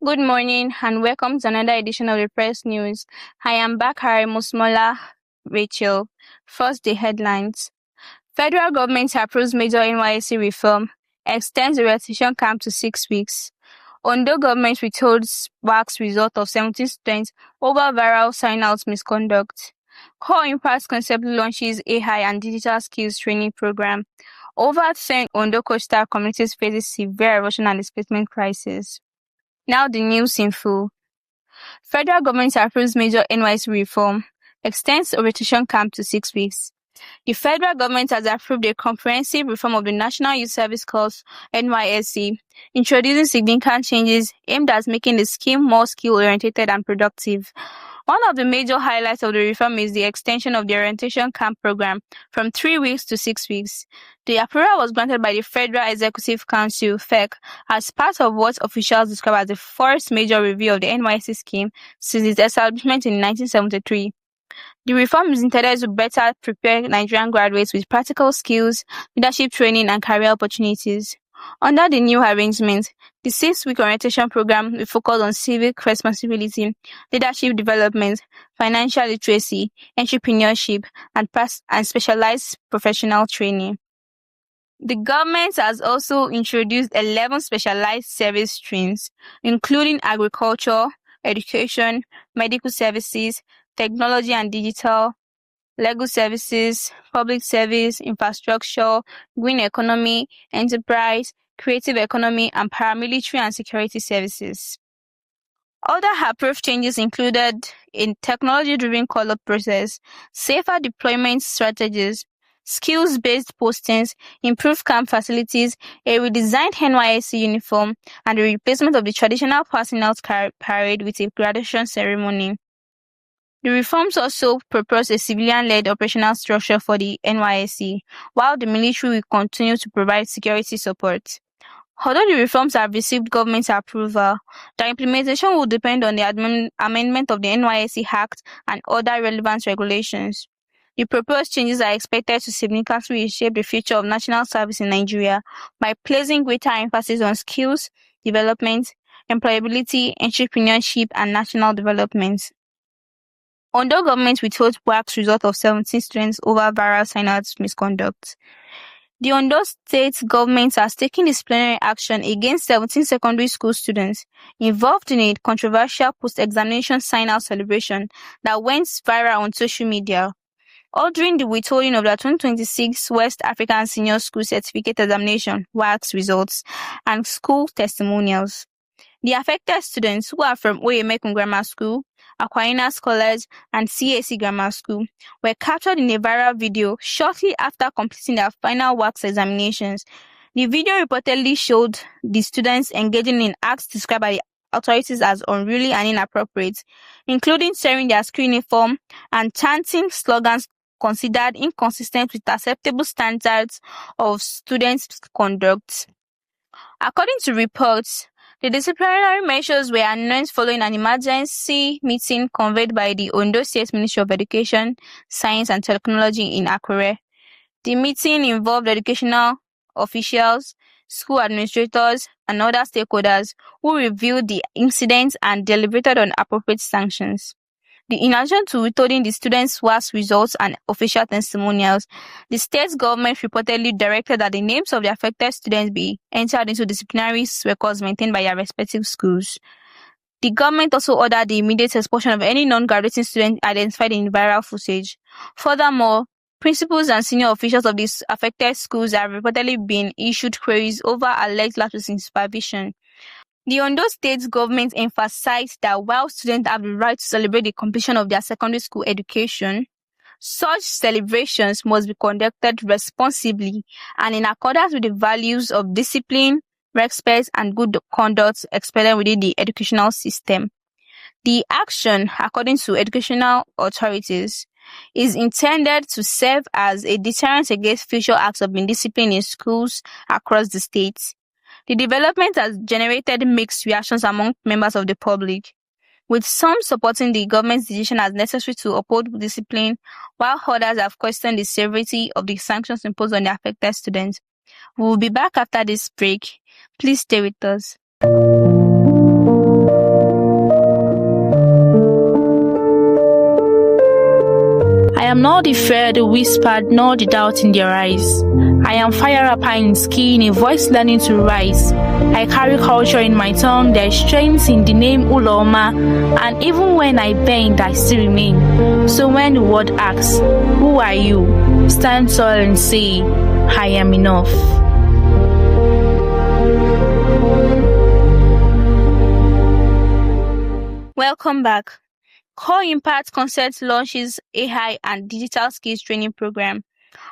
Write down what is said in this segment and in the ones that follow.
Good morning and welcome to another edition of the Press News. I am Bakari Musmola Rachel. First, the headlines. Federal government approves major NYSC reform, extends the rotation camp to 6 weeks. Ondo government withholds wax result of 17 students over viral sign-out misconduct. Core Impact Concept launches AI and digital skills training program. Over 10 Ondo coastal communities faces severe erosion and displacement crisis. Now the news in full. Federal government approves major NYSC reform, extends orientation camp to 6 weeks. The federal government has approved a comprehensive reform of the National Youth Service Corps (NYSC), introducing significant changes aimed at making the scheme more skill-oriented and productive. One of the major highlights of the reform is the extension of the orientation camp program from 3 weeks to 6 weeks. The approval was granted by the Federal Executive Council (FEC) as part of what officials describe as the first major review of the NYSC scheme since its establishment in 1973. The reform is intended to better prepare Nigerian graduates with practical skills, leadership training, and career opportunities. Under the new arrangement, the 6-week orientation program will focus on civic responsibility, leadership development, financial literacy, entrepreneurship, and specialized professional training. The government has also introduced 11 specialized service streams, including agriculture, education, medical services, technology and digital, legal services, public service, infrastructure, green economy, enterprise, creative economy, and paramilitary and security services. Other approved changes included a technology-driven call-up process, safer deployment strategies, skills-based postings, improved camp facilities, a redesigned NYSC uniform, and the replacement of the traditional passing out parade with a graduation ceremony. The reforms also propose a civilian-led operational structure for the NYSC, while the military will continue to provide security support. Although the reforms have received government approval, their implementation will depend on the amendment of the NYSC Act and other relevant regulations. The proposed changes are expected to significantly reshape the future of national service in Nigeria by placing greater emphasis on skills, development, employability, entrepreneurship, and national development. Ondo government withholds wax result of 17 students over viral sign-out misconduct. The Ondo state government has taken disciplinary action against 17 secondary school students involved in a controversial post-examination sign-out celebration that went viral on social media, ordering the withholding of the 2026 West African Senior School Certificate Examination (WAEC) results and school testimonials. The affected students, who are from Oyemekun Grammar School, Aquinas College, and CAC Grammar School, were captured in a viral video shortly after completing their final WAEC examinations. The video reportedly showed the students engaging in acts described by the authorities as unruly and inappropriate, including tearing their school uniform and chanting slogans considered inconsistent with acceptable standards of student conduct. According to reports, the disciplinary measures were announced following an emergency meeting convened by the Ondo State Ministry of Education, Science and Technology in Akure. The meeting involved educational officials, school administrators, and other stakeholders who reviewed the incident and deliberated on appropriate sanctions. In addition to withholding the students' WAEC results and official testimonials, the state government reportedly directed that the names of the affected students be entered into disciplinary records maintained by their respective schools. The government also ordered the immediate expulsion of any non-graduating student identified in viral footage. Furthermore, principals and senior officials of these affected schools have reportedly been issued queries over alleged lapses in supervision. The Ondo State government emphasized that while students have the right to celebrate the completion of their secondary school education, such celebrations must be conducted responsibly and in accordance with the values of discipline, respect, and good conduct expected within the educational system. The action, according to educational authorities, is intended to serve as a deterrent against future acts of indiscipline in schools across the state. The development has generated mixed reactions among members of the public, with some supporting the government's decision as necessary to uphold discipline, while others have questioned the severity of the sanctions imposed on the affected students. We will be back after this break. Please stay with us. am not the fear they whispered, nor the doubt in their eyes. I am fire up high in skin, a voice learning to rise. I carry culture in my tongue, there is strength in the name Uloma, and even when I bend, I still remain. So when the world asks, who are you? Stand tall and say, I am enough. Welcome back. Core Impact Concert launches AI and Digital Skills Training Program.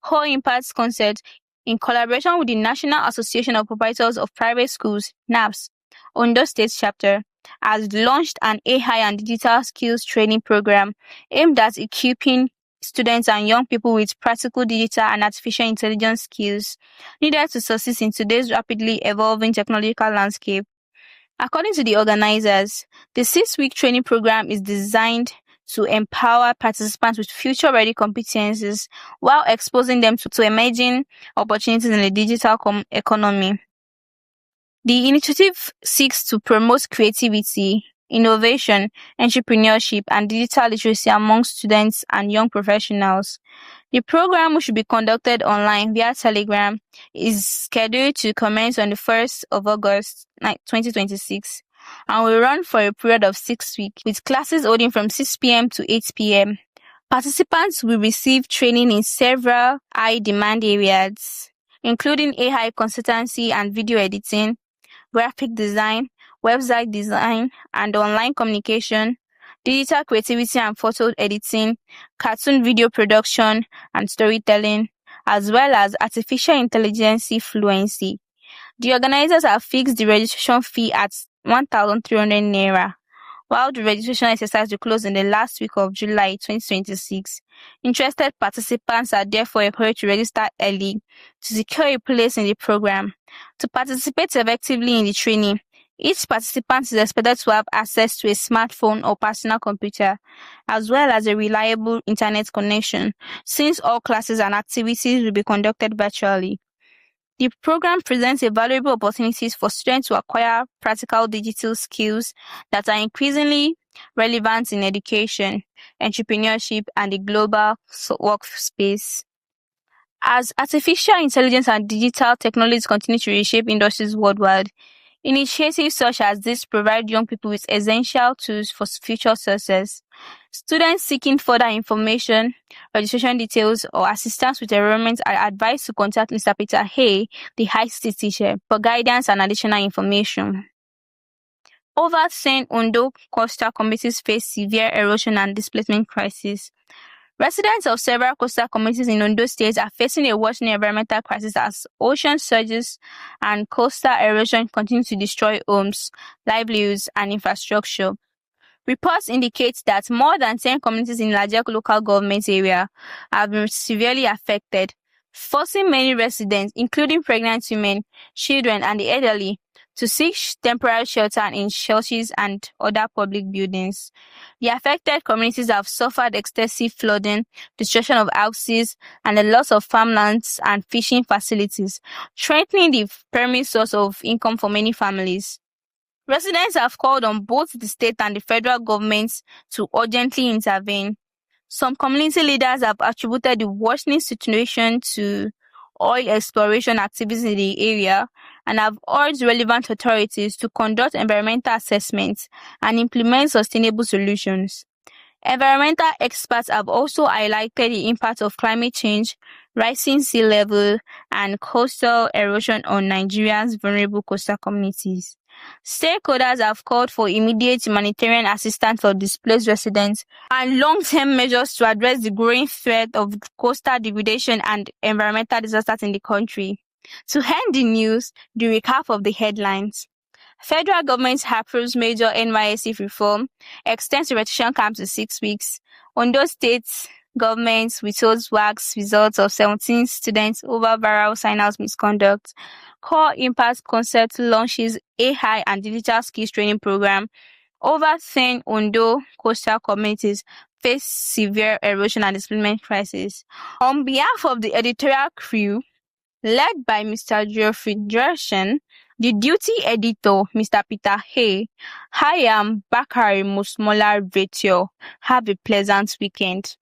Core Impact Concert, in collaboration with the National Association of Proprietors of Private Schools, NAPS, Ondo State Chapter, has launched an AI and Digital Skills Training Program aimed at equipping students and young people with practical digital and artificial intelligence skills needed to succeed in today's rapidly evolving technological landscape. According to the organizers, the 6-week training program is designed to empower participants with future-ready competencies while exposing them to emerging opportunities in the digital economy. The initiative seeks to promote creativity, innovation, entrepreneurship, and digital literacy among students and young professionals. The program, which will be conducted online via Telegram, is scheduled to commence on the 1st of August 2026 and will run for a period of 6 weeks, with classes holding from 6 p.m. to 8 p.m. Participants will receive training in several high-demand areas, including AI consultancy and video editing, graphic design, website design and online communication, digital creativity and photo editing, cartoon video production and storytelling, as well as artificial intelligence fluency. The organizers have fixed the registration fee at 1,300 Naira, while the registration exercise will close in the last week of July 2026. Interested participants are therefore encouraged to register early to secure a place in the program. To participate effectively in the training, each participant is expected to have access to a smartphone or personal computer, as well as a reliable internet connection, since all classes and activities will be conducted virtually. The program presents a valuable opportunities for students to acquire practical digital skills that are increasingly relevant in education, entrepreneurship, and the global workspace. As artificial intelligence and digital technologies continue to reshape industries worldwide, initiatives such as this provide young people with essential tools for future success. Students seeking further information, registration details, or assistance with enrollment are advised to contact Mr. Peter Hay, the ICT teacher, for guidance and additional information. Over 10 Ondo coastal communities face severe erosion and displacement crisis. Residents of several coastal communities in Ondo State are facing a worsening environmental crisis as ocean surges and coastal erosion continue to destroy homes, livelihoods, and infrastructure. Reports indicate that more than 10 communities in Lajak local government area have been severely affected, forcing many residents, including pregnant women, children, and the elderly, to seek temporary shelter in shelters and other public buildings. The affected communities have suffered excessive flooding, destruction of houses, and the loss of farmlands and fishing facilities, threatening the primary source of income for many families. Residents have called on both the state and the federal governments to urgently intervene. Some community leaders have attributed the worsening situation to oil exploration activities in the area and have urged relevant authorities to conduct environmental assessments and implement sustainable solutions. Environmental experts have also highlighted the impact of climate change, rising sea level, and coastal erosion on Nigeria's vulnerable coastal communities. Stakeholders have called for immediate humanitarian assistance for displaced residents and long-term measures to address the growing threat of coastal degradation and environmental disasters in the country. To end the news, the recap of the headlines. Federal government approves major NYSC reform, extends the registration camp to 6 weeks. Ondo State government withholds WACS results of 17 students over viral sign-out misconduct. Core Impact Concept launches AI and digital skills training program. Over 10 Ondo coastal communities face severe erosion and displacement crisis. On behalf of the editorial crew, led by Mr. Geoffrey Gershon, the duty editor, Mr. Peter Hay, I am Bakari Musmola Rachel. Have a pleasant weekend.